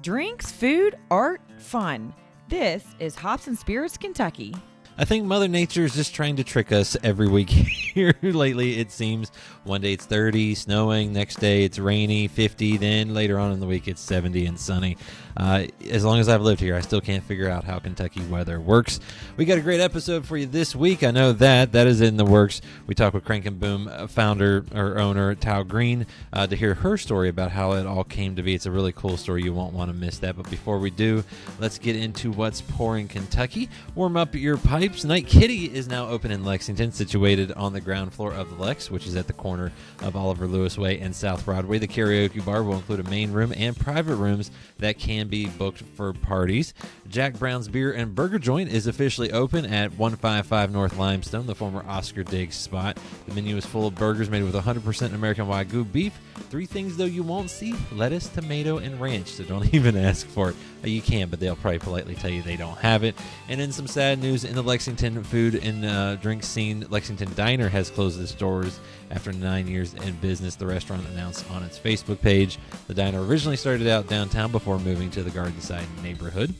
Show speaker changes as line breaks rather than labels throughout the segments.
Drinks, food, art, fun. This is Hops and Spirits Kentucky.
I think Mother Nature is just trying to trick us every week here lately, it seems. One day it's 30, snowing. Next day it's rainy, 50. Then later on in the week it's 70 and sunny. As long as I've lived here, I still can't figure out how Kentucky weather works. We got a great episode for you this week. I know that is in the works. We talk with Crank and Boom founder or owner Toa Green to hear her story about how it all came to be. It's a really cool story. You won't want to miss that. But before we do, let's get into what's pouring Kentucky. Warm up your pipes. Night Kitty is now open in Lexington, situated on the ground floor of the Lex, which is at the corner of Oliver Lewis Way and South Broadway. The karaoke bar will include a main room and private rooms that can be booked for parties. Jack Brown's Beer and Burger Joint is officially open at 155 North Limestone, the former Oscar Diggs spot. The menu is full of burgers made with 100% American Wagyu beef. 3 things, though, you won't see: lettuce, tomato, and ranch, so don't even ask for it. You can, but they'll probably politely tell you they don't have it. And in some sad news in the Lexington food and drink scene, Lexington Diner has closed its doors after 9 years in business. The restaurant announced on its Facebook page. The diner originally started out downtown before moving to the Gardenside neighborhood.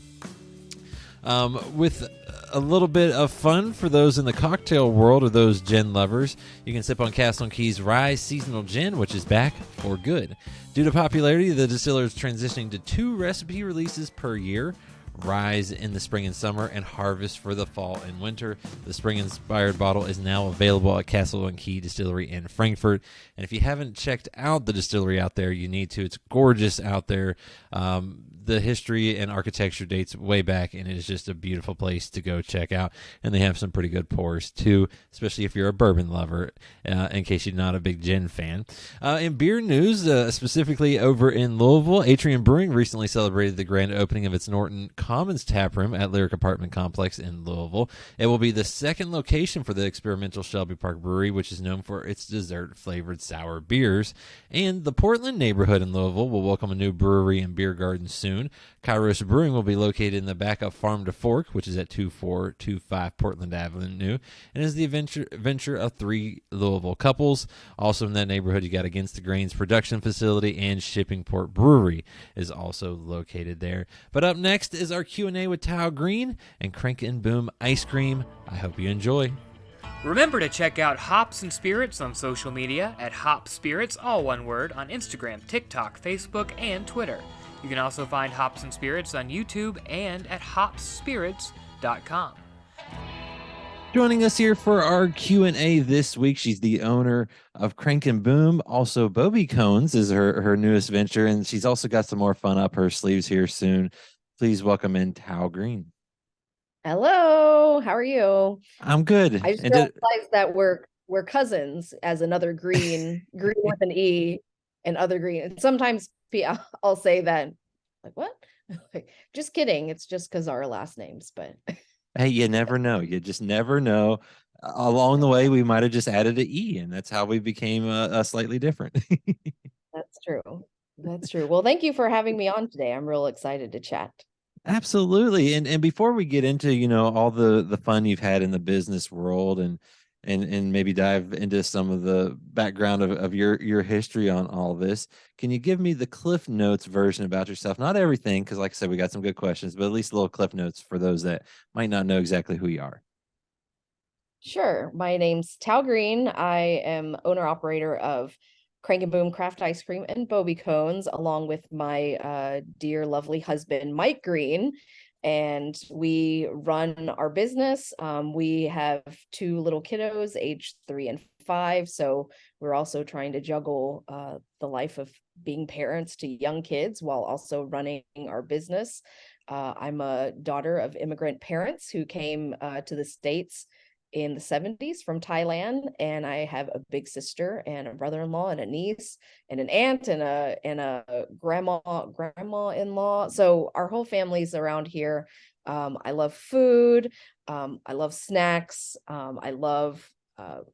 With a little bit of fun for those in the cocktail world or those gin lovers, you can sip on Castle and Key's Rise Seasonal Gin, which is back for good. Due to popularity, the distiller is transitioning to 2 recipe releases per year: Rise in the spring and summer, and Harvest for the fall and winter. The spring-inspired bottle is now available at Castle and Key Distillery in Frankfort. And if you haven't checked out the distillery out there, you need to. It's gorgeous out there. The history and architecture dates way back, and it is just a beautiful place to go check out. And they have some pretty good pours, too, especially if you're a bourbon lover, in case you're not a big gin fan. In beer news, specifically over in Louisville, Atrium Brewing recently celebrated the grand opening of its Norton Commons tap room at Lyric Apartment Complex in Louisville. It will be the second location for the experimental Shelby Park Brewery, which is known for its dessert-flavored sour beers. And the Portland neighborhood in Louisville will welcome a new brewery and beer garden soon. Kyros Brewing will be located in the back of Farm to Fork, which is at 2425 Portland Avenue, and is the venture of 3 Louisville couples. Also in that neighborhood, you got Against the Grains production facility, and Shippingport Brewery is also located there. But up next is our Q&A with Toa Green and Crank and Boom Ice Cream. I hope you enjoy.
Remember to check out Hops and Spirits on social media at Hop Spirits, all one word, on Instagram, TikTok, Facebook, and Twitter. You can also find Hops and Spirits on YouTube and at hopspirits.com.
Joining us here for our Q&A this week, she's the owner of Crank and Boom. Also, BoBi Cones is her newest venture, and she's also got some more fun up her sleeves here soon. Please welcome in Toa Green.
Hello, how are you?
I'm good.
I just realized that we're cousins, as another green with an E, and other green. And sometimes I'll say that, like, what? Like, just kidding. It's just because our last names, but
hey, you never know. You just never know. Along the way, we might have just added an E, and that's how we became slightly different.
That's true. That's true. Well, thank you for having me on today. I'm real excited to chat.
Absolutely. And before we get into, all the fun you've had in the business world and maybe dive into some of the background of your history on all this, can you give me the Cliff Notes version about yourself? Not everything, because like I said, we got some good questions, but at least little Cliff Notes for those that might not know exactly who you are.
Sure. My name's Toa Green. I am owner-operator of Crank and Boom Craft Ice Cream and BoBi Cones, along with my dear, lovely husband, Mike Green. And we run our business. We have 2 little kiddos, aged 3 and 5. So we're also trying to juggle the life of being parents to young kids while also running our business. I'm a daughter of immigrant parents who came to the States in the 70s from Thailand, and I have a big sister and a brother-in-law and a niece and an aunt and a grandma-in-law. So our whole family's around here. I love food. I love snacks. I love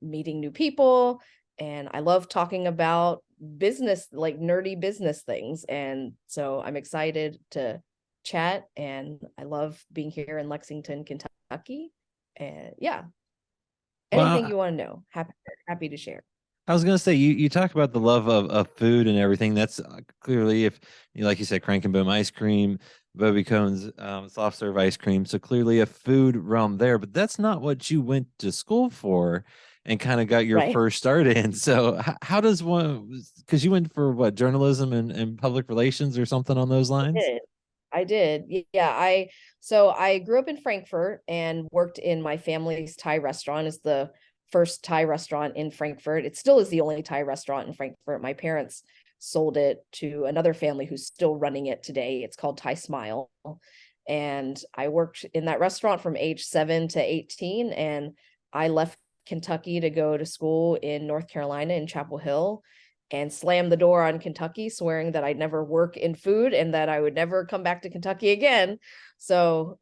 meeting new people, and I love talking about business, like nerdy business things. And so I'm excited to chat, and I love being here in Lexington, Kentucky. And yeah. Anything you want to know, happy to share.
I was gonna say you talk about the love of food and everything. That's clearly, if like you said, Crank and Boom ice cream, BoBi Cones, soft serve ice cream. So clearly a food realm there, but that's not what you went to school for and kind of got your
Right.
first start in. So how does one? Because you went for what, journalism and public relations or something on those lines?
Did. I did. Yeah, I grew up in Frankfurt and worked in my family's Thai restaurant. It's the first Thai restaurant in Frankfurt. It still is the only Thai restaurant in Frankfurt. My parents sold it to another family who's still running it today. It's called Thai Smile. And I worked in that restaurant from age 7 to 18, and I left Kentucky to go to school in North Carolina in Chapel Hill and slammed the door on Kentucky, swearing that I'd never work in food and that I would never come back to Kentucky again. So,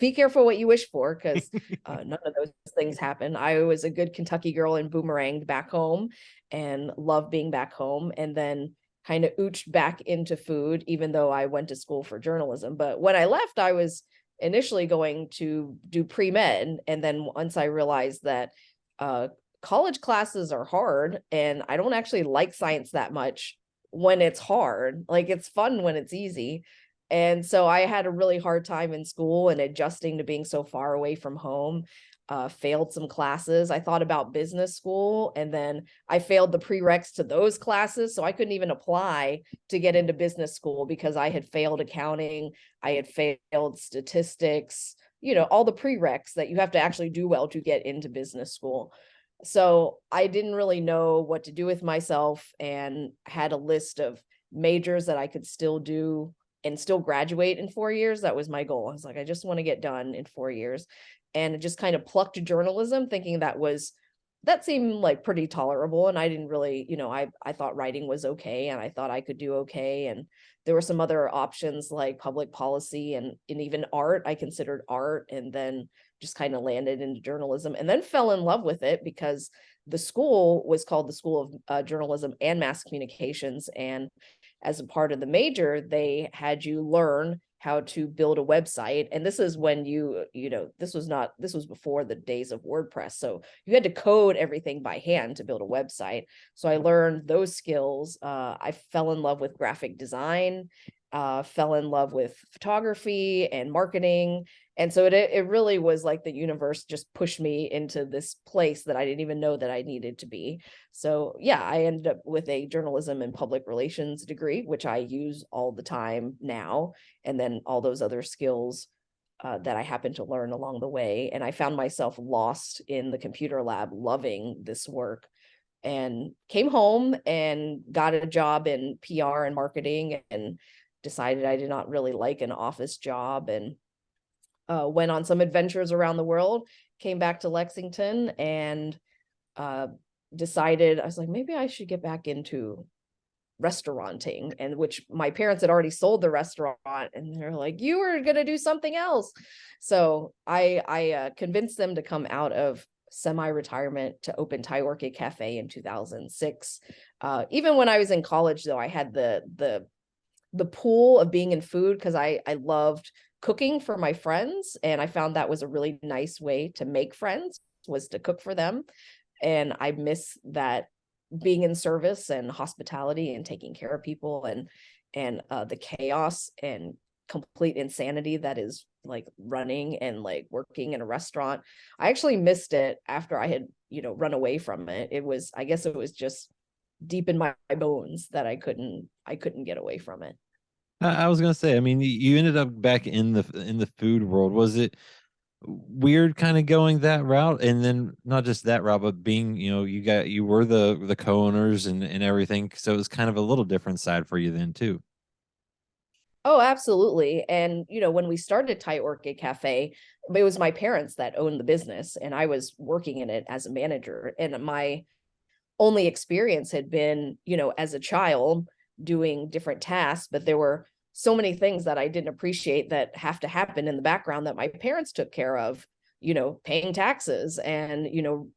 be careful what you wish for, because none of those things happen. I was a good Kentucky girl and boomeranged back home and loved being back home, and then kind of ooched back into food, even though I went to school for journalism. But when I left, I was initially going to do pre-med. And then once I realized that college classes are hard, and I don't actually like science that much when it's hard. Like, it's fun when it's easy. And so I had a really hard time in school and adjusting to being so far away from home. Failed some classes. I thought about business school, and then I failed the prereqs to those classes. So I couldn't even apply to get into business school because I had failed accounting. I had failed statistics, all the prereqs that you have to actually do well to get into business school. So I didn't really know what to do with myself, and had a list of majors that I could still do and still graduate in 4 years. That was my goal. I was like, I just want to get done in 4 years. And just kind of plucked journalism, thinking that seemed like pretty tolerable. And I didn't really, I thought writing was okay, and I thought I could do okay. And there were some other options like public policy and even art. I considered art, and then just kind of landed into journalism, and then fell in love with it because the school was called the School of Journalism and Mass Communications. And as a part of the major, they had you learn how to build a website. And this is when this was before the days of WordPress. So you had to code everything by hand to build a website. So I learned those skills. I fell in love with graphic design, fell in love with photography and marketing. And so it really was like the universe just pushed me into this place that I didn't even know that I needed to be. So yeah, I ended up with a journalism and public relations degree, which I use all the time now. And then all those other skills that I happened to learn along the way. And I found myself lost in the computer lab, loving this work, and came home and got a job in PR and marketing, and decided I did not really like an office job, and went on some adventures around the world, came back to Lexington, and decided, I was like, maybe I should get back into restauranting, and which my parents had already sold the restaurant, and they're like, you were going to do something else. So I convinced them to come out of semi-retirement to open Thai Orchid Cafe in 2006. Even when I was in college, though, I had the pool of being in food, because I loved cooking for my friends, and I found that was a really nice way to make friends, was to cook for them. And I miss that, being in service and hospitality and taking care of people, and the chaos and complete insanity that is like running and like working in a restaurant. I actually missed it after I had run away from it. I guess it was just deep in my bones that I couldn't get away from it.
I was gonna say, I mean, you ended up back in the food world. Was it weird kind of going that route, and then not just that route, but being, you were the co-owners and everything, so it was kind of a little different side for you then too?
Oh, absolutely. And when we started Thai Orchid Cafe, it was my parents that owned the business, and I was working in it as a manager. And my only experience had been, as a child, doing different tasks, but there were so many things that I didn't appreciate that have to happen in the background that my parents took care of, paying taxes, and,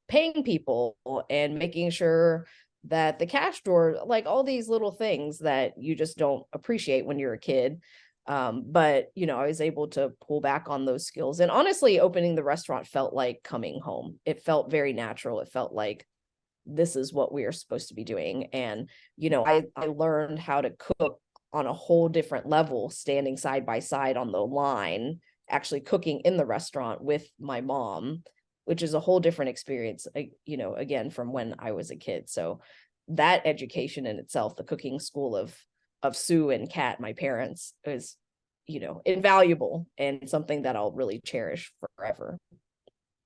paying people, and making sure that the cash drawer, like all these little things that you just don't appreciate when you're a kid. But I was able to pull back on those skills, and honestly, opening the restaurant felt like coming home. It felt very natural. It felt like this is what we are supposed to be doing. And, I learned how to cook on a whole different level, standing side by side on the line, actually cooking in the restaurant with my mom, which is a whole different experience, again, from when I was a kid. So that education in itself, the cooking school of Sue and Kat, my parents, is, invaluable and something that I'll really cherish forever.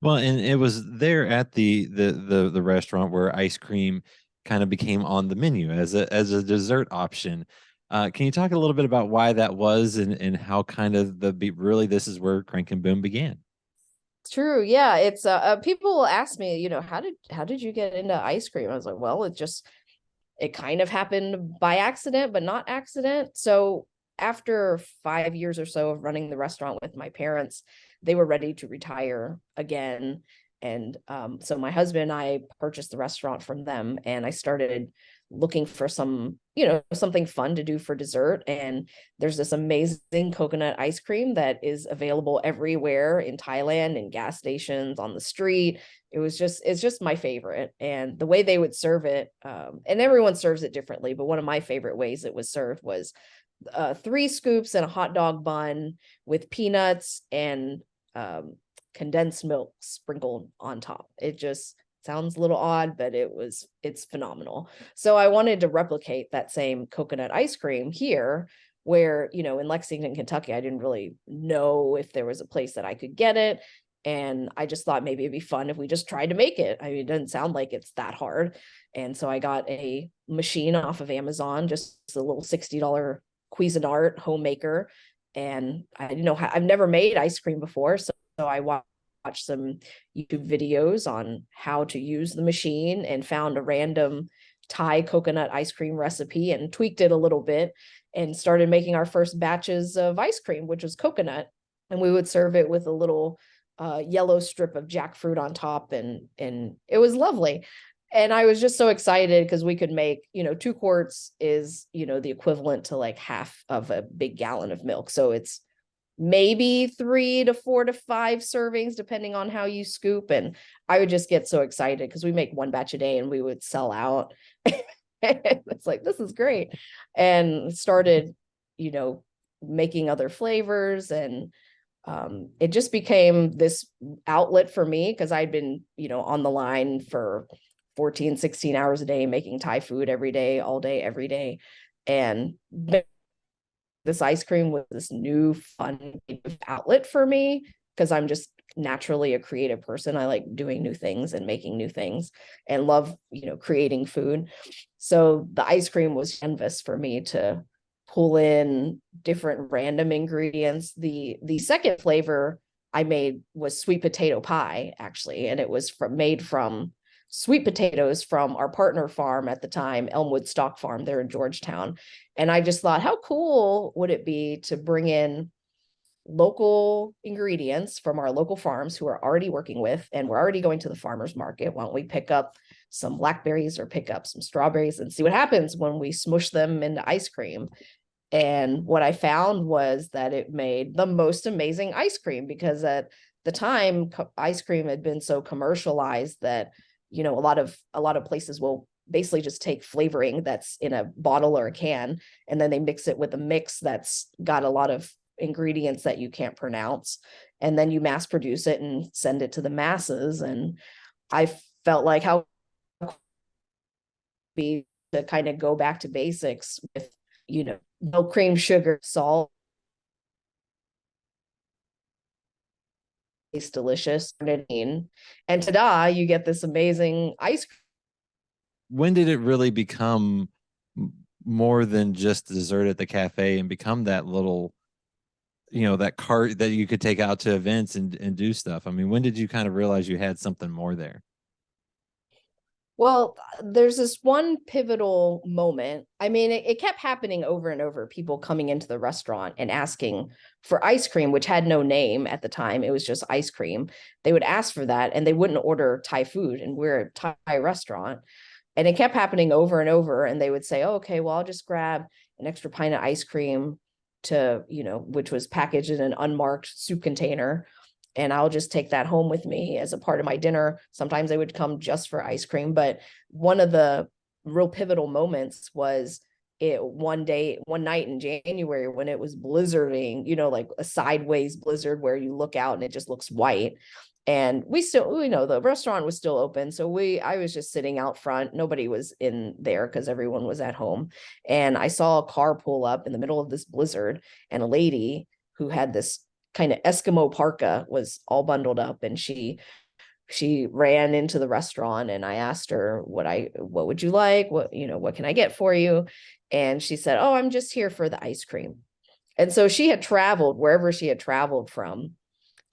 Well, and it was there at the restaurant where ice cream kind of became on the menu as a dessert option. Can you talk a little bit about why that was, and how kind of really this is where Crank and Boom began?
True. Yeah. It's people will ask me, how did you get into ice cream? I was like, well, it kind of happened by accident, but not accident. So after 5 years or so of running the restaurant with my parents, they were ready to retire again. And so my husband and I purchased the restaurant from them, and I started looking for something fun to do for dessert. And there's this amazing coconut ice cream that is available everywhere in Thailand, in gas stations, on the street. It's just my favorite. And the way they would serve it, and everyone serves it differently, but one of my favorite ways it was served was 3 scoops and a hot dog bun with peanuts and condensed milk sprinkled on top. It just sounds a little odd, but it's phenomenal. So I wanted to replicate that same coconut ice cream here, where, in Lexington, Kentucky, I didn't really know if there was a place that I could get it. And I just thought maybe it'd be fun if we just tried to make it. I mean, it doesn't sound like it's that hard. And so I got a machine off of Amazon, just a little $60 Cuisinart homemaker. And I didn't know how, I've never made ice cream before. So I watched some YouTube videos on how to use the machine and found a random Thai coconut ice cream recipe and tweaked it a little bit and started making our first batches of ice cream, which was coconut. And we would serve it with a little yellow strip of jackfruit on top. And it was lovely. And I was just so excited because we could make, 2 quarts is, the equivalent to like half of a big gallon of milk. So it's maybe 3 to 4 to 5 servings, depending on how you scoop. And I would just get so excited because we make 1 batch a day and we would sell out. It's like, this is great. And started, making other flavors, and it just became this outlet for me because I'd been, on the line for 14, 16 hours a day, making Thai food every day, all day, every day. And this ice cream was this new fun outlet for me because I'm just naturally a creative person. I like doing new things and making new things and love, creating food. So the ice cream was canvas for me to pull in different random ingredients. The second flavor I made was sweet potato pie, actually, and it was made from sweet potatoes from our partner farm at the time, Elmwood Stock Farm there in Georgetown. And I just thought, how cool would it be to bring in local ingredients from our local farms who are already working with, and we're already going to the farmer's market. Why don't we pick up some blackberries or pick up some strawberries and see what happens when we smush them into ice cream? And what I found was that it made the most amazing ice cream, because at the time, ice cream had been so commercialized that, a lot of places will basically just take flavoring that's in a bottle or a can, and then they mix it with a mix that's got a lot of ingredients that you can't pronounce, and then you mass produce it and send it to the masses. And I felt like how be to kind of go back to basics with, milk, cream, sugar, salt. It's delicious, and ta-da, you get this amazing ice cream.
When did it really become more than just dessert at the cafe and become that little, that cart that you could take out to events and do stuff? I mean, when did you kind of realize you had something more there?
Well, there's this one pivotal moment. I mean, it kept happening over and over. People coming into the restaurant and asking for ice cream, which had no name at the time. It was just ice cream. They would ask for that, and they wouldn't order Thai food. And we're a Thai restaurant. And it kept happening over and over. And they would say, oh, okay, well, I'll just grab an extra pint of ice cream which was packaged in an unmarked soup container. and I'll just take that home with me as a part of my dinner. Sometimes they would come just for ice cream, but one of the real pivotal moments was one night in January when it was blizzarding, like a sideways blizzard where you look out and it just looks white. And we still, the restaurant was still open. So I was just sitting out front. Nobody was in there because everyone was at home. And I saw a car pull up in the middle of this blizzard, and a lady who had this kind of Eskimo parka was all bundled up, and she ran into the restaurant, and I asked her what would you like? What can I get for you? And she said, "Oh, I'm just here for the ice cream." And so she had traveled wherever she had traveled from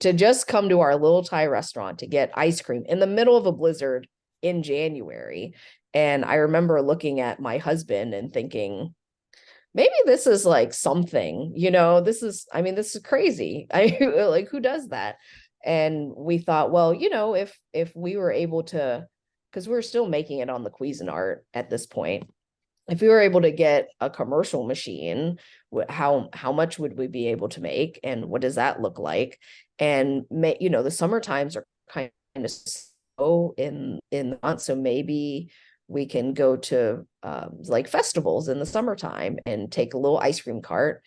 to just come to our little Thai restaurant to get ice cream in the middle of a blizzard in January. And I remember looking at my husband and thinking, maybe this is like something, this is crazy. I like, who does that? And we thought, well, if we were able to, because we were still making it on the Cuisinart at this point, if we were able to get a commercial machine, how much would we be able to make, and what does that look like? And the summer times are kind of slow in the month, so maybe we can go to like festivals in the summertime and take a little ice cream cart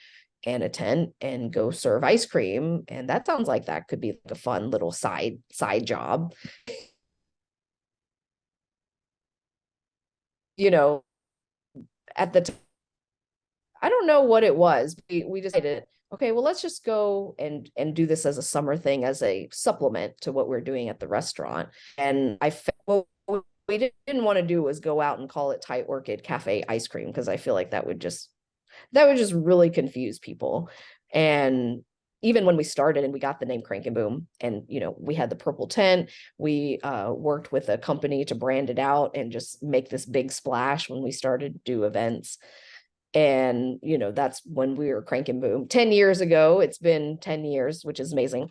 and a tent and go serve ice cream. And that sounds like that could be like a fun little side job. At the time, I don't know what it was. We decided, okay, well, let's just go and do this as a summer thing, as a supplement to what we're doing at the restaurant. And what we didn't want to do was go out and call it Thai Orchid Cafe ice cream, because I feel like that would just really confuse people. And even when we started and we got the name Crank and Boom, and we had the purple tent, we worked with a company to brand it out and just make this big splash when we started to do events. And that's when we were Crank and Boom 10 years ago. It's been 10 years, which is amazing.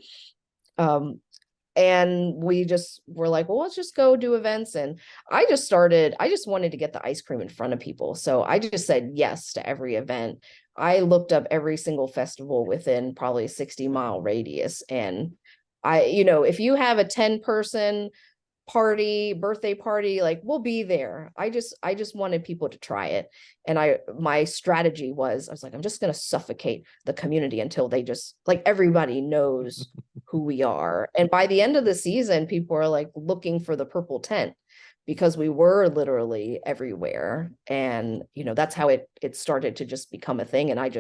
And we just were like, well, let's just go do events. And I just wanted to get the ice cream in front of people. So I just said yes to every event. I looked up every single festival within probably a 60-mile radius. And if you have a 10-person birthday party, like, we'll be there. I just wanted people to try it. And my strategy was, I was like, I'm just going to suffocate the community until they just, like, everybody knows who we are. And by the end of the season, people are like looking for the purple tent, because we were literally everywhere. And that's how it started to just become a thing. And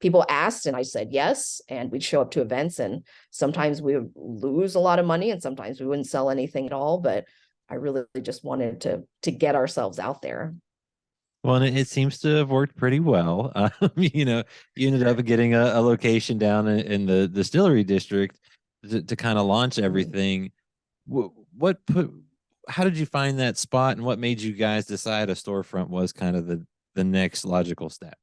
people asked and I said yes, and we'd show up to events, and sometimes we would lose a lot of money and sometimes we wouldn't sell anything at all, but I really just wanted to get ourselves out there.
Well, and it seems to have worked pretty well. You ended up getting a location down in the Distillery District to kind of launch everything. How did you find that spot, and what made you guys decide a storefront was kind of the next logical step?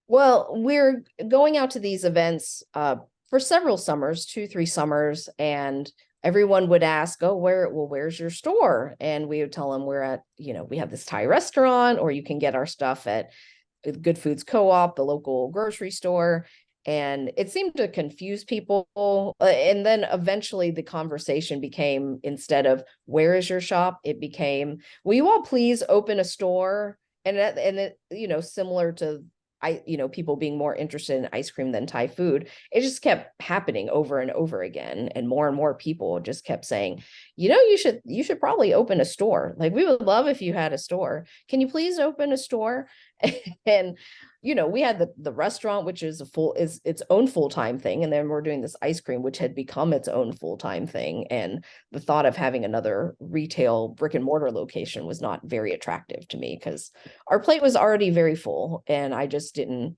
Well, we're going out to these events for several summers, 2-3 summers, and everyone would ask, "Oh, where's your store?" And we would tell them we're at, we have this Thai restaurant, or you can get our stuff at Good Foods Co-op, the local grocery store. And it seemed to confuse people. And then eventually the conversation became, instead of "where is your shop?" it became, "will you all please open a store?" And it, similar to people being more interested in ice cream than Thai food, it just kept happening over and over again. And more people just kept saying, you should probably open a store. Like, we would love if you had a store. Can you please open a store? And we had the restaurant, which is its own full-time thing, and then we're doing this ice cream, which had become its own full-time thing. And the thought of having another retail brick and mortar location was not very attractive to me, because our plate was already very full, and I just didn't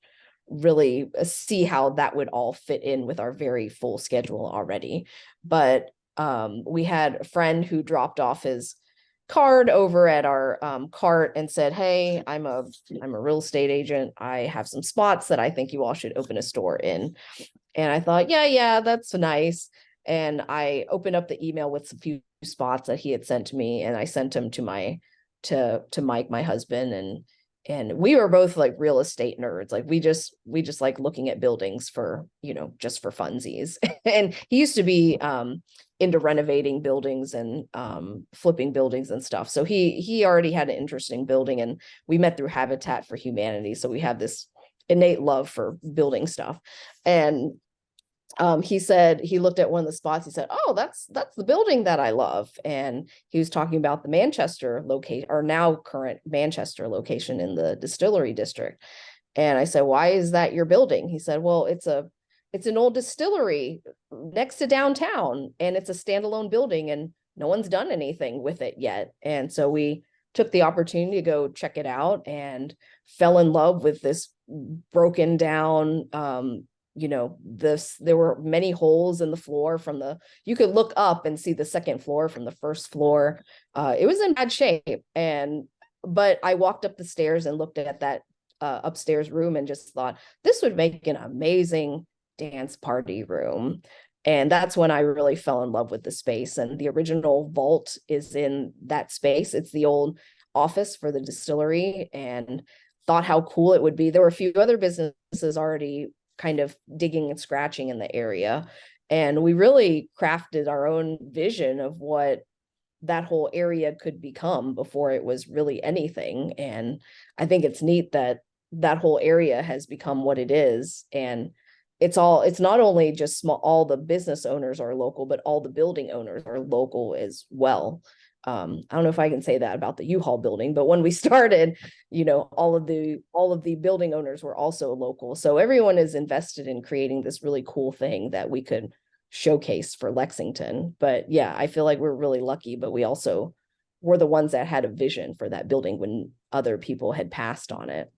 really see how that would all fit in with our very full schedule already. But we had a friend who dropped off his card over at our cart and said, "Hey, I'm a real estate agent. I have some spots that I think you all should open a store in." And I thought, yeah, that's nice. And I opened up the email with a few spots that he had sent to me, and I sent them to Mike, my husband, and And we were both like real estate nerds. Like we just like looking at buildings for, just for funsies. And he used to be into renovating buildings and flipping buildings and stuff. So he already had an interesting building, and we met through Habitat for Humanity. So we have this innate love for building stuff. And he said, he looked at one of the spots, he said, oh, that's the building that I love. And he was talking about the Manchester location, or now current Manchester location in the Distillery District. And I said, why is that your building? He said, well, it's an old distillery next to downtown, and it's a standalone building, and no one's done anything with it yet. And so we took the opportunity to go check it out and fell in love with this broken down, there were many holes in the floor you could look up and see the second floor from the first floor. It was in bad shape. But I walked up the stairs and looked at that upstairs room and just thought this would make an amazing dance party room. And that's when I really fell in love with the space. And the original vault is in that space. It's the old office for the distillery, and thought how cool it would be. There were a few other businesses already kind of digging and scratching in the area. And we really crafted our own vision of what that whole area could become before it was really anything. And I think it's neat that that whole area has become what it is. And it's not only just small, all the business owners are local, but all the building owners are local as well. I don't know if I can say that about the U-Haul building, but when we started, all of the building owners were also local. So everyone is invested in creating this really cool thing that we could showcase for Lexington. But yeah, I feel like we're really lucky, but we also were the ones that had a vision for that building when other people had passed on it.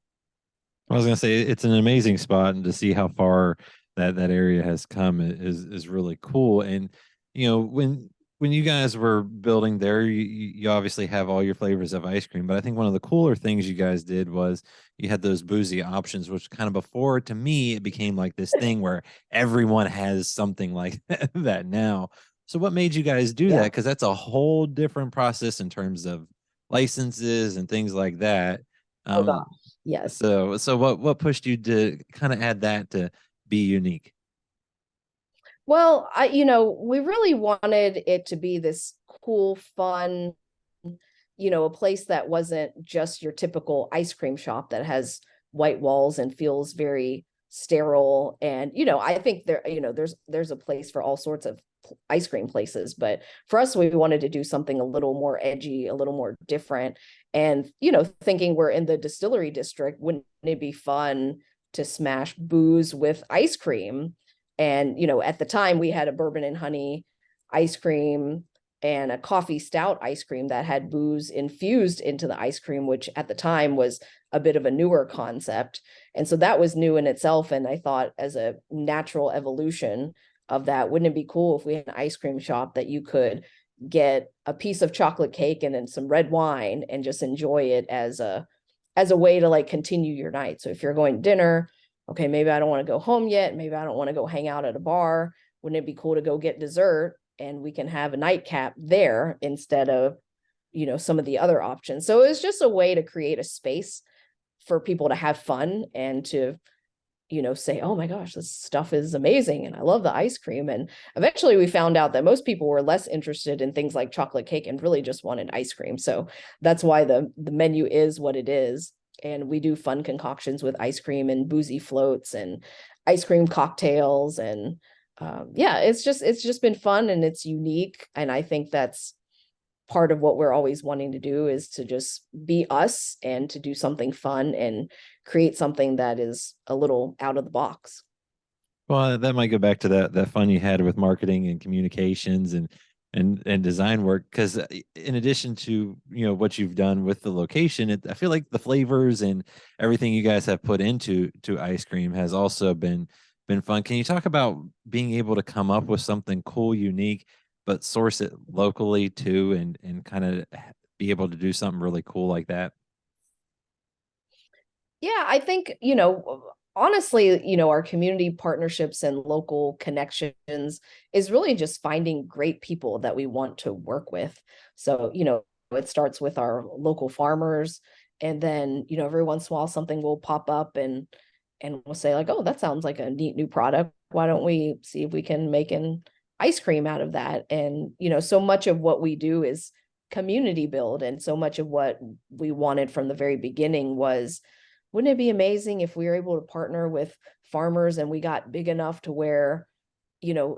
I was gonna say it's an amazing spot, and to see how far that area has come is really cool. And when you guys were building there, you obviously have all your flavors of ice cream, but I think one of the cooler things you guys did was you had those boozy options, which kind of before, to me, it became like this thing where everyone has something like that now. So what made you guys do that? Because that's a whole different process in terms of licenses and things like that.
Oh gosh, yes.
So what pushed you to kind of add that to be unique?
Well, we really wanted it to be this cool, fun, a place that wasn't just your typical ice cream shop that has white walls and feels very sterile. And, I think there's a place for all sorts of ice cream places, but for us, we wanted to do something a little more edgy, a little more different. And, thinking we're in the Distillery District, wouldn't it be fun to smash booze with ice cream? And, at the time we had a bourbon and honey ice cream and a coffee stout ice cream that had booze infused into the ice cream, which at the time was a bit of a newer concept. And so that was new in itself. And I thought, as a natural evolution of that, wouldn't it be cool if we had an ice cream shop that you could get a piece of chocolate cake and then some red wine and just enjoy it as a way to like continue your night. So if you're going to dinner, okay, maybe I don't want to go home yet. Maybe I don't want to go hang out at a bar. Wouldn't it be cool to go get dessert and we can have a nightcap there instead of, some of the other options? So it's just a way to create a space for people to have fun and to, say, oh my gosh, this stuff is amazing. And I love the ice cream. And eventually we found out that most people were less interested in things like chocolate cake and really just wanted ice cream. So that's why the menu is what it is. And we do fun concoctions with ice cream and boozy floats and ice cream cocktails. And it's just been fun and it's unique. And I think that's part of what we're always wanting to do, is to just be us and to do something fun and create something that is a little out of the box.
Well, that might go back to that fun you had with marketing and communications and design work, because in addition to what you've done with the location, I feel like the flavors and everything you guys have put into ice cream has also been fun. Can you talk about being able to come up with something cool, unique, but source it locally too, and kind of be able to do something really cool like that?
Yeah, I think, honestly, our community partnerships and local connections is really just finding great people that we want to work with. So, it starts with our local farmers And then, every once in a while something will pop up and we'll say like, oh, that sounds like a neat new product. Why don't we see if we can make an ice cream out of that? And, so much of what we do is community build. And so much of what we wanted from the very beginning was, wouldn't it be amazing if we were able to partner with farmers and we got big enough to where,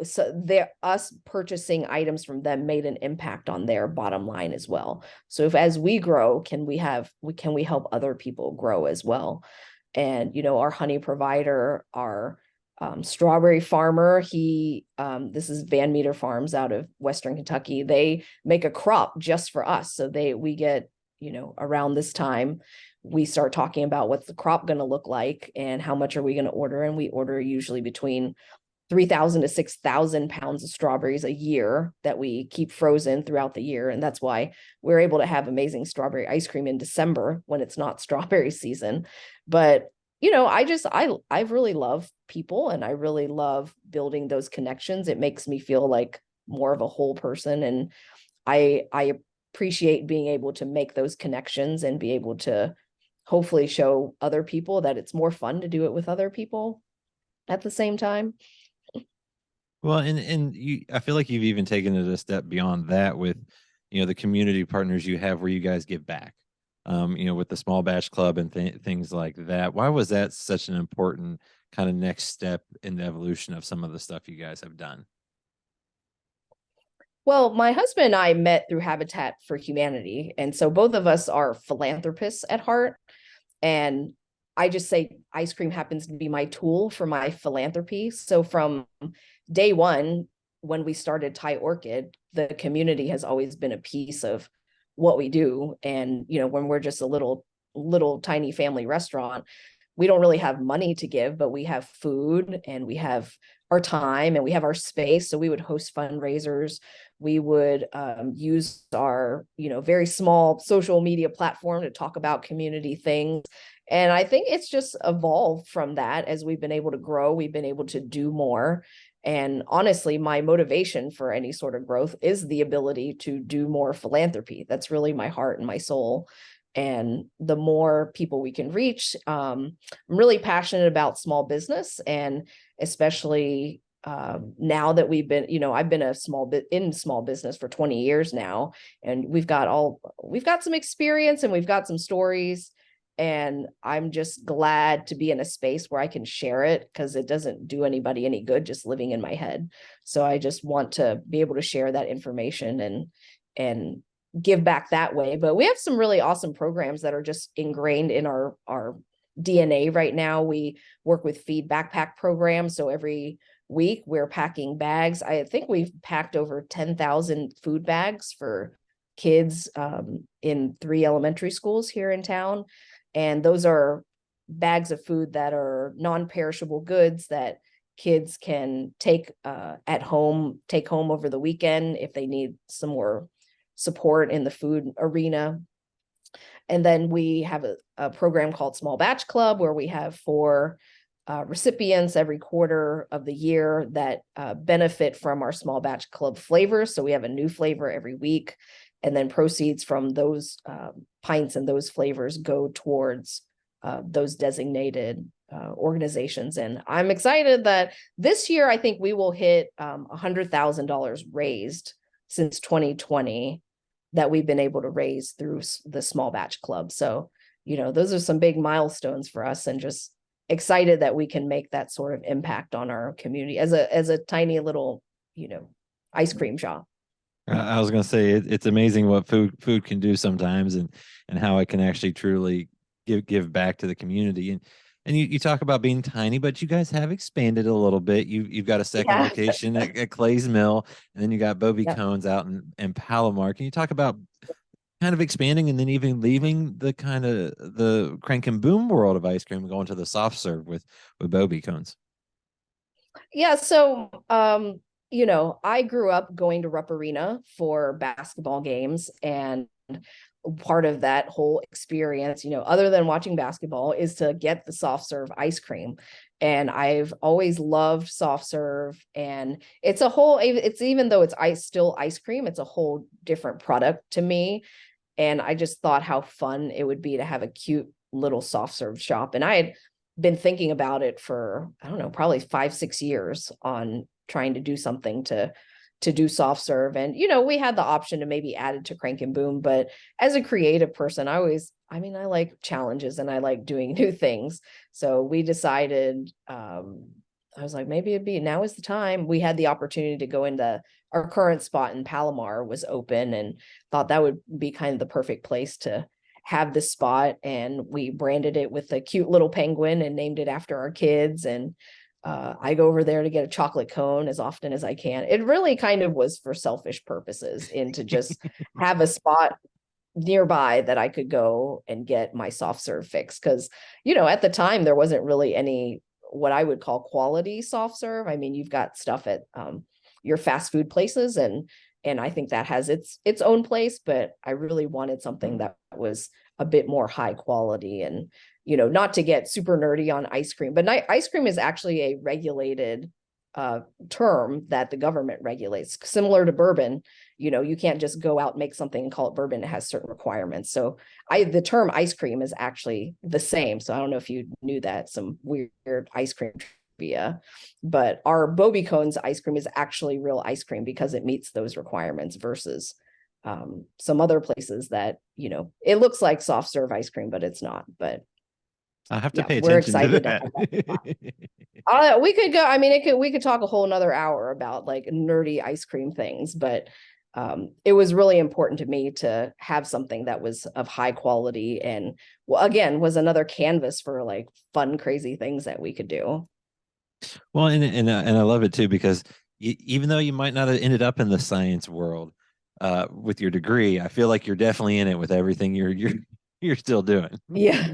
so us purchasing items from them made an impact on their bottom line as well. So if as we grow, can we help other people grow as well? And, our honey provider, our strawberry farmer, this is Van Meter Farms out of Western Kentucky. They make a crop just for us. So we get, around this time, we start talking about what's the crop going to look like and how much are we going to order. And we order usually between 3,000 to 6,000 pounds of strawberries a year that we keep frozen throughout the year. And that's why we're able to have amazing strawberry ice cream in December when it's not strawberry season. But, I really love people and I really love building those connections. It makes me feel like more of a whole person. And I appreciate being able to make those connections and be able to hopefully show other people that it's more fun to do it with other people at the same time.
Well, and I feel like you've even taken it a step beyond that with, the community partners you have where you guys give back, with the small batch club and things like that. Why was that such an important kind of next step in the evolution of some of the stuff you guys have done?
Well, my husband and I met through Habitat for Humanity. And so both of us are philanthropists at heart. And I just say ice cream happens to be my tool for my philanthropy. So from day one, when we started Thai Orchid, the community has always been a piece of what we do. And, when we're just a little tiny family restaurant, we don't really have money to give, but we have food and we have our time and we have our space. So we would host fundraisers. We would use our, very small social media platform to talk about community things. And I think it's just evolved from that. As we've been able to grow, we've been able to do more. And honestly, my motivation for any sort of growth is the ability to do more philanthropy. That's really my heart and my soul. And the more people we can reach, I'm really passionate about small business, and especially now that we've been, I've been in small business for 20 years now, and we've got some experience and we've got some stories. And I'm just glad to be in a space where I can share it, because it doesn't do anybody any good just living in my head. So I just want to be able to share that information and give back that way. But we have some really awesome programs that are just ingrained in our DNA right now. We work with feed backpack programs. So every week we're packing bags. I think we've packed over 10,000 food bags for kids in 3 elementary schools here in town. And those are bags of food that are non-perishable goods that kids can take home over the weekend if they need some more support in the food arena. And then we have a program called Small Batch Club, where we have 4 recipients every quarter of the year that benefit from our Small Batch Club flavors. So we have a new flavor every week. And then proceeds from those pints and those flavors go towards those designated organizations. And I'm excited that this year, I think we will hit $100,000 raised since 2020 that we've been able to raise through the Small Batch Club. So, those are some big milestones for us, and just excited that we can make that sort of impact on our community as a tiny little, ice cream shop.
I was going to say it's amazing what food can do sometimes, and how it can actually truly give back to the community. And you talk about being tiny, but you guys have expanded a little bit. You've got a second location at Clay's Mill, and then you got BoBi Cones out in Palomar. Can you talk about kind of expanding and then even leaving the kind of the crank and boom world of ice cream and going to the soft serve with BoBi Cones?
Yeah. So, I grew up going to Rupp Arena for basketball games, and part of that whole experience, other than watching basketball, is to get the soft serve ice cream. And I've always loved soft serve, and it's even though it's still ice cream, it's a whole different product to me. And I just thought how fun it would be to have a cute little soft serve shop. And I had been thinking about it for, I don't know, probably 5-6 years on trying to do something to do soft serve. And, we had the option to maybe add it to Crank and Boom, but as a creative person, I like challenges and I like doing new things. So we decided, I was like, maybe now is the time. We had the opportunity to go into our current spot in Palomar was open, and thought that would be kind of the perfect place to have this spot. And we branded it with a cute little penguin and named it after our kids. And I go over there to get a chocolate cone as often as I can. It really kind of was for selfish purposes, and to just have a spot nearby that I could go and get my soft serve fix. Because, at the time there wasn't really any what I would call quality soft serve. I mean, you've got stuff at your fast food places, and I think that has its own place, but I really wanted something that was a bit more high quality. And not to get super nerdy on ice cream, but ice cream is actually a regulated term that the government regulates, similar to bourbon. You can't just go out and make something and call it bourbon. It has certain requirements. So the term ice cream is actually the same. So I don't know if you knew that, some weird ice cream trivia, but our BoBi Cones ice cream is actually real ice cream because it meets those requirements versus some other places that, it looks like soft serve ice cream, but it's not. But
I'll have to pay
we're
attention to
excited
that.
We could go, I mean, we could talk a whole nother hour about like nerdy ice cream things, but it was really important to me to have something that was of high quality and, well, again, was another canvas for like fun, crazy things that we could do.
Well, and I love it too, because even though you might not have ended up in the science world with your degree, I feel like you're definitely in it with everything you're still doing.
Yeah.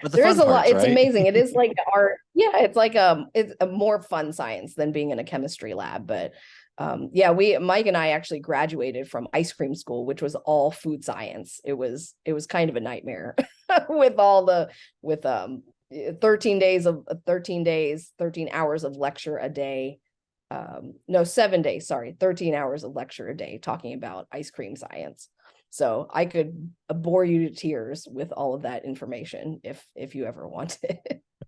But the
There
fun
is a lot.
parts,
It's
right?
amazing. It is like art. Yeah, it's like it's a more fun science than being in a chemistry lab. But Mike and I actually graduated from ice cream school, which was all food science. It was kind of a nightmare with 13 hours of lecture a day. No, 7 days, sorry, 13 hours of lecture a day talking about ice cream science. So I could bore you to tears with all of that information if you ever wanted.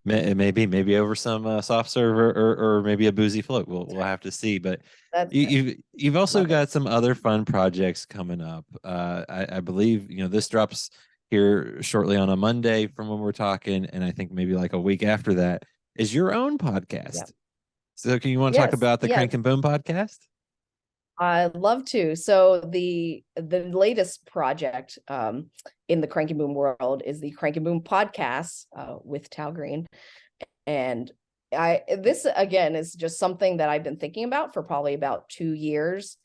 Maybe over some soft serve or maybe a boozy float. We'll have to see. But you've also got some other fun projects coming up. I believe this drops here shortly on a Monday from when we're talking, and I think maybe like a week after that is your own podcast.
Yeah.
So can you want to talk about the
yes.
Crank and Boom podcast?
I'd love to. So the latest project in the Crank and Boom world is the Crank and Boom podcast with Toa Green. And this again is just something that I've been thinking about for probably about 2 years.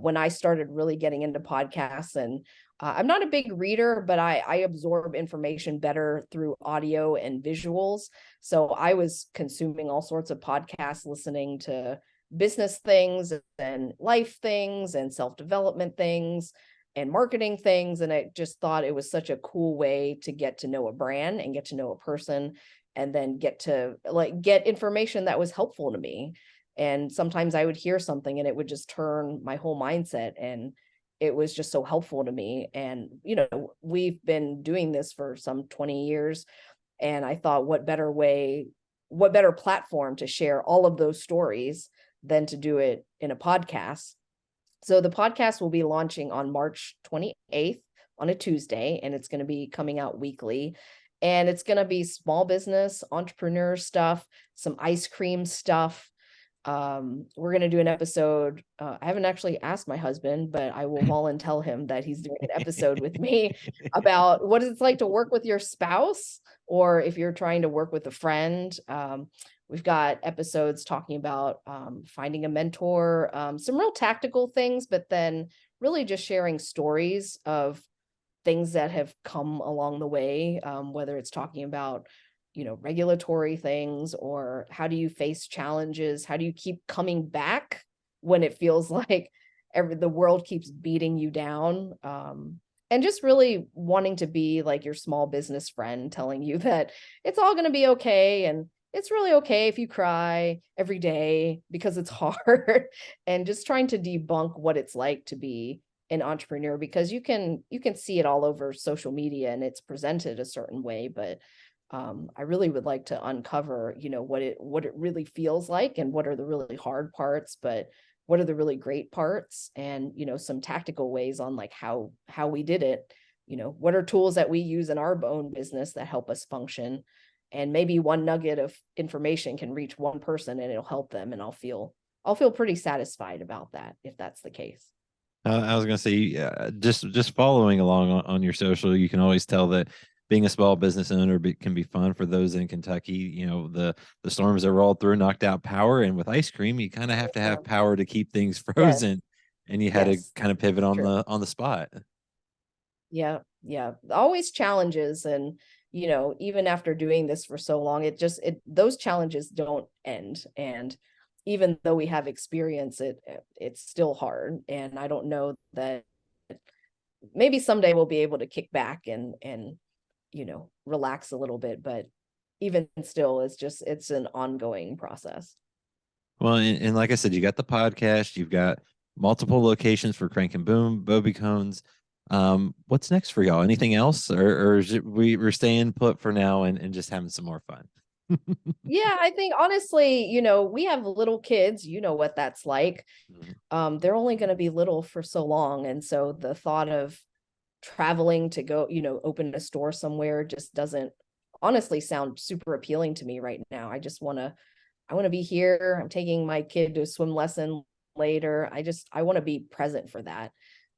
When I started really getting into podcasts, and I'm not a big reader, but I absorb information better through audio and visuals. So I was consuming all sorts of podcasts, listening to business things and life things and self-development things and marketing things. And I just thought it was such a cool way to get to know a brand and get to know a person, and then get to get information that was helpful to me. And sometimes I would hear something and it would just turn my whole mindset, and it was just so helpful to me. And, we've been doing this for some 20 years. And I thought, what better platform to share all of those stories than to do it in a podcast. So the podcast will be launching on March 28th on a Tuesday, and it's going to be coming out weekly. And it's going to be small business, entrepreneur stuff, some ice cream stuff. We're going to do an episode. I haven't actually asked my husband, but I will volunteer him that he's doing an episode with me about what it's like to work with your spouse, or if you're trying to work with a friend. We've got episodes talking about finding a mentor, some real tactical things, but then really just sharing stories of things that have come along the way, whether it's talking about, regulatory things, or how do you face challenges? How do you keep coming back when it feels like the world keeps beating you down? And just really wanting to be like your small business friend, telling you that it's all going to be okay. And it's really okay if you cry every day because it's hard, and just trying to debunk what it's like to be an entrepreneur, because you can see it all over social media and it's presented a certain way, but I really would like to uncover, what it really feels like, and what are the really hard parts, but what are the really great parts, and some tactical ways on like how we did it. What are tools that we use in our own business that help us function, and maybe one nugget of information can reach one person and it'll help them, and I'll feel pretty satisfied about that if that's the case.
I was going to say, just following along on your social, you can always tell that being a small business owner can be fun for those in Kentucky. The storms that rolled through knocked out power, and with ice cream, you kind of have to have power to keep things frozen,
Yes.
and you had to kind of pivot
True.
on the spot.
Yeah. Always challenges, and even after doing this for so long, those challenges don't end. And even though we have experience, it's still hard. And I don't know that maybe someday we'll be able to kick back and relax a little bit, but even still, it's an ongoing process.
Well, and like I said, you got the podcast, you've got multiple locations for Crank and Boom, BoBi Cones. What's next for y'all? Anything else, or is it we're staying put for now and just having some more fun?
Yeah, I think honestly, we have little kids, what that's like. They're only going to be little for so long, and so the thought of traveling to go, open a store somewhere just doesn't honestly sound super appealing to me right now. I want to be here. I'm taking my kid to a swim lesson later. I want to be present for that.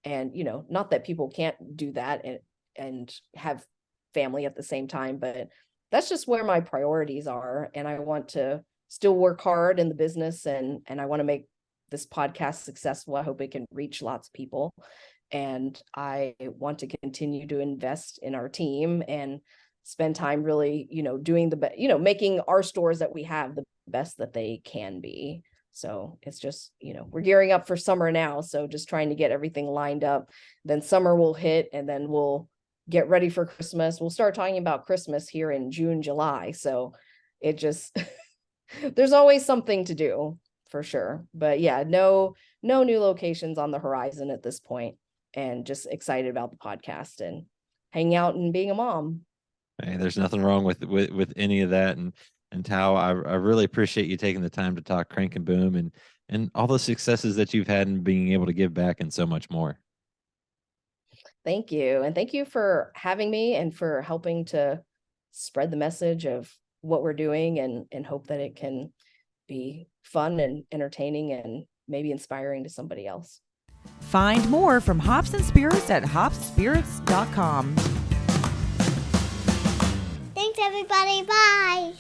And, not that people can't do that and have family at the same time, but that's just where my priorities are. And I want to still work hard in the business, and I want to make this podcast successful. I hope it can reach lots of people. And I want to continue to invest in our team and spend time really, doing the best, making our stores that we have the best that they can be. So it's just, we're gearing up for summer now. So just trying to get everything lined up. Then summer will hit, and then we'll get ready for Christmas. We'll start talking about Christmas here in June, July. So it just, there's always something to do for sure. But yeah, no new locations on the horizon at this point, and just excited about the podcast and hanging out and being a mom.
Hey, there's nothing wrong with any of that. And Tao, I really appreciate you taking the time to talk Crank and Boom and all the successes that you've had and being able to give back and so much more.
Thank you. And thank you for having me and for helping to spread the message of what we're doing, and hope that it can be fun and entertaining and maybe inspiring to somebody else.
Find more from Hops and Spirits at hopspirits.com.
Thanks, everybody. Bye.